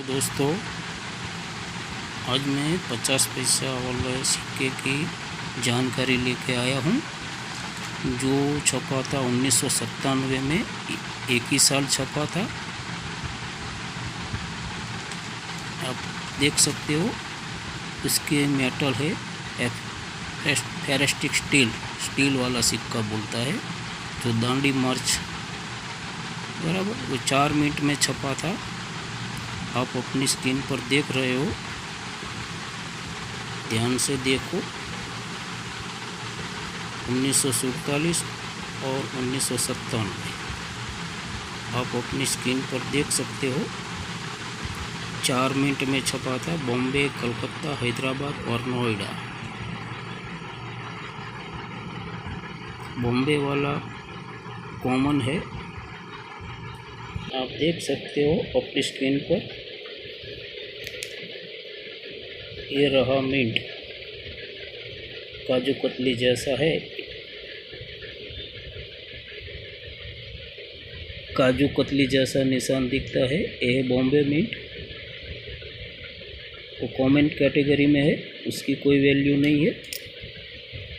दोस्तों, आज मैं 50 पैसा वाले सिक्के की जानकारी लेके आया हूँ जो छपा था 1997 में। एक ही साल छपा था। आप देख सकते हो इसके मेटल है फेरेस्टिक स्टील वाला सिक्का बोलता है, जो दांडी मार्च बराबर वो 4 मिनट में छपा था। आप अपनी स्क्रीन पर देख रहे हो, ध्यान से देखो। 1947 और 1997 आप अपनी स्क्रीन पर देख सकते हो। 4 मिनट में छपा था। बॉम्बे, कलकत्ता, हैदराबाद और नोएडा। बॉम्बे वाला कॉमन है, आप देख सकते हो अपनी स्क्रीन पर। ये रहा मिंट, काजू कतली जैसा है। काजू कतली जैसा निशान दिखता है। ये बॉम्बे मिंट, वो कॉमन कैटेगरी में है, उसकी कोई वैल्यू नहीं है।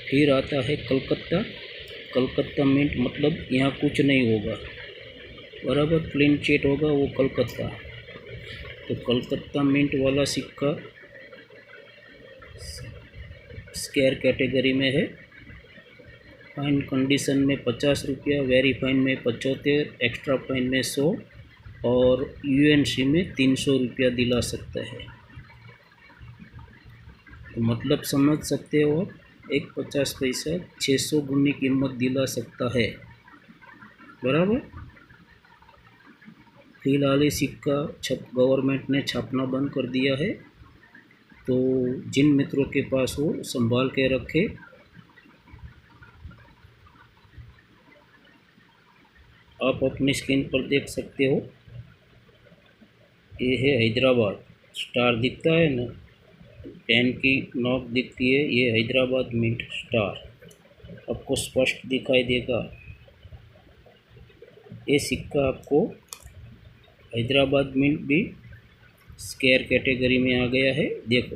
फिर आता है कलकत्ता। कलकत्ता मिंट मतलब यहाँ कुछ नहीं होगा, बराबर प्लेन चेट होगा, वो कलकत्ता। तो कलकत्ता मिंट वाला सिक्का स्क्वायर कैटेगरी में है। फाइन कंडीशन में 50 रुपया, वेरी फाइन में 75, एक्स्ट्रा फाइन में 100 और यूएनसी में 300 रुपया दिला सकता है। तो मतलब समझ सकते हो आप, एक 50 पैसा 600 गुनी कीमत दिला सकता है, बराबर। फिलहाल ये सिक्का गवर्नमेंट ने छापना बंद कर दिया है, तो जिन मित्रों के पास हो संभाल के रखे। आप अपनी स्क्रीन पर देख सकते हो, ये है हैदराबाद। स्टार दिखता है ना, पेन की नोक दिखती है, ये हैदराबाद मिंट स्टार आपको स्पष्ट दिखाई देगा। ये सिक्का आपको हैदराबाद मिंट भी स्क्वायर कैटेगरी में आ गया है। देखो,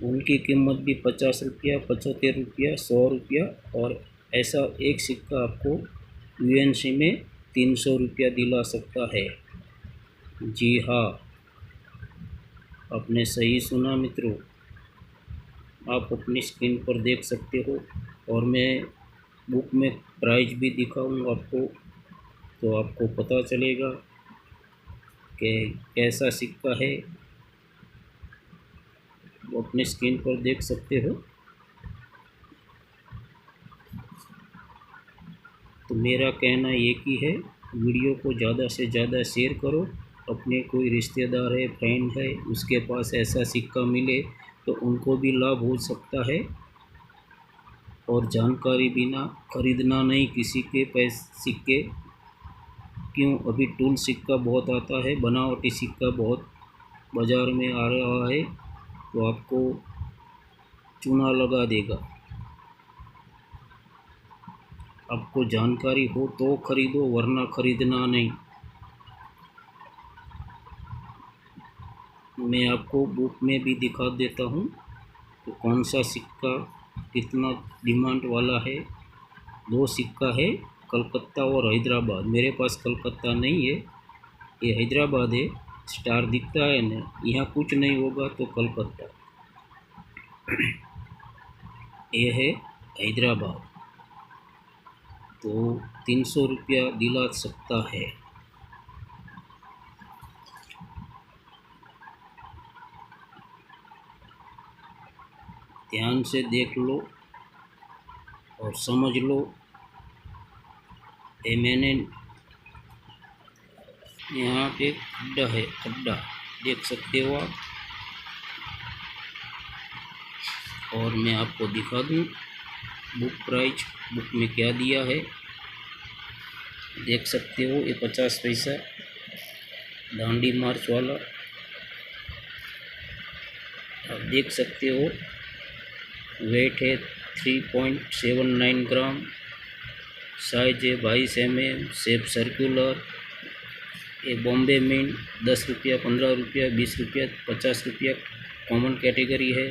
उनकी कीमत भी 50 रुपया, 75 रुपया, 100 रुपया और ऐसा एक सिक्का आपको यूएनसी में 300 रुपया दिला सकता है। जी हाँ, आपने सही सुना मित्रों। आप अपनी स्क्रीन पर देख सकते हो और मैं बुक में प्राइस भी दिखाऊंगा आपको, तो आपको पता चलेगा कि कैसा सिक्का है। वो अपने स्क्रीन पर देख सकते हो। तो मेरा कहना एक ही है, वीडियो को ज़्यादा से ज़्यादा शेयर करो। अपने कोई रिश्तेदार है, फ्रेंड है, उसके पास ऐसा सिक्का मिले तो उनको भी लाभ हो सकता है। और जानकारी बिना खरीदना नहीं किसी के पैसे सिक्के। क्यों, अभी टूल सिक्का बहुत आता है, बनावटी सिक्का बहुत बाज़ार में आ रहा है, तो आपको चूना लगा देगा। आपको जानकारी हो तो खरीदो, वरना खरीदना नहीं। मैं आपको बुक में भी दिखा देता हूँ तो कौन सा सिक्का कितना डिमांड वाला है। 2 सिक्का है, कलकत्ता और हैदराबाद। मेरे पास कलकत्ता नहीं है, ये हैदराबाद है। स्टार दिखता है ना, यहाँ कुछ नहीं होगा तो कलकत्ता। ये है हैदराबाद, तो 300 रुपया दिला सकता है। ध्यान से देख लो और समझ लो। ये मैंने यहाँ पे खड्डा है, खड्डा देख सकते हो आप। और मैं आपको दिखा दूँ बुक प्राइस, बुक में क्या दिया है। देख सकते हो, ये 50 पैसा दांडी मार्च वाला। आप देख सकते हो, वेट है 3.79 ग्राम, साइज है 22 mm, शेप सर्कुलर। ये बॉम्बे मिंट 10 रुपया, 15 रुपया, 20 रुपया, 50 रुपया कॉमन कैटेगरी है।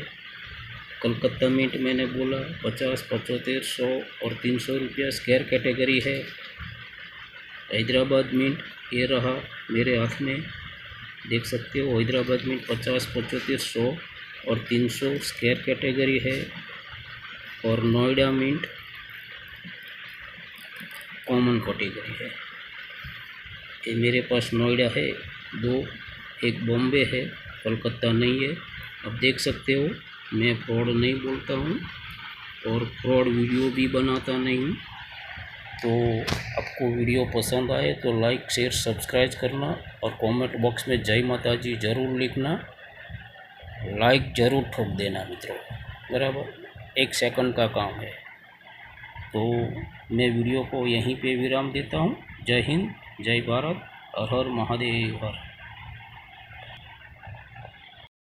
कलकत्ता मिंट मैंने बोला 50, 75, 100 और 300 रुपया स्क्वायर कैटेगरी है। हैदराबाद मिंट ये रहा मेरे हाथ में, देख सकते हो। हैदराबाद मिंट 50, 75, 100 और 300 स्क्वायर कैटेगरी है। और नोएडा मिंट कॉमन कैटेगरी है। ये मेरे पास नोएडा है दो, एक बॉम्बे है, कलकत्ता नहीं है। अब देख सकते हो मैं फ्रॉड नहीं बोलता हूँ और फ्रॉड वीडियो भी बनाता नहीं हूँ। तो आपको वीडियो पसंद आए तो लाइक, शेयर, सब्सक्राइब करना और कमेंट बॉक्स में जय माता जी ज़रूर लिखना। लाइक ज़रूर ठोक देना मित्रों, बराबर, 1 सेकंड का काम है। तो मैं वीडियो को यहीं पे विराम देता हूँ। जय हिंद, जय भारत, हर हर महादेव हर।